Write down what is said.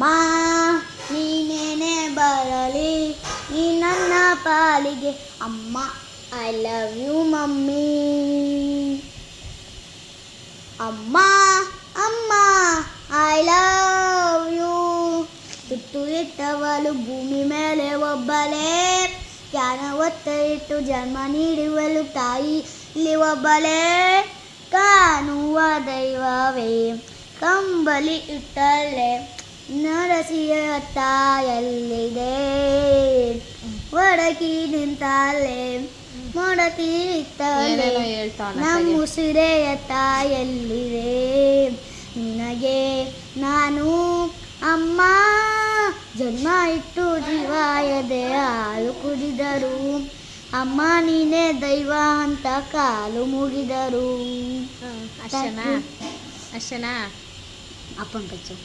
ಅಮ್ಮ ನೀನೇನೇ ಬರಲಿ ನೀ ನನ್ನ ಪಾಲಿಗೆ ಅಮ್ಮ ಐ ಲವ್ ಯು ಮಮ್ಮಿ. ಅಮ್ಮ ಅಮ್ಮ ಐ ಲವ್ ಯು. ತುತ್ತು ಇಟ್ಟವಳು ಭೂಮಿ ಮೇಲೆ ಒಬ್ಬಳೇ, ಜ್ಞಾನ ಒತ್ತ ಇಟ್ಟು ಜನ್ಮ ನೀಡುವಳು ತಾಯಿ ಇಲ್ಲಿ ಒಬ್ಬಳೇ. ಕಾಣುವ ದೈವವೇ ಕಂಬಳಿ ಇಟ್ಟಳೆ, ನರಸಿಯ ತಾಯಲ್ಲಿದೆ ಒಡಕಿ ನಿಂತಳೆ, ಮೊಡತಿ ಇತ್ತಳೆ ನಮ್ಮ ಉಸಿರೆಯ ತಾಯಲ್ಲಿದೆ. ನಿನಗೆ ನಾನು ಅಮ್ಮ ಜನ್ಮ ಇಟ್ಟು ಜೀವಾಯದೆ ಹಾಲು ಕುಡಿದರು, ಅಮ್ಮ ನೀನೇ ದೈವ ಅಂತ ಕಾಲು ಮುಗಿದರು. ಅಷ್ಟನಾ? ಅಪ್ಪನ ಕಚ್ಚು.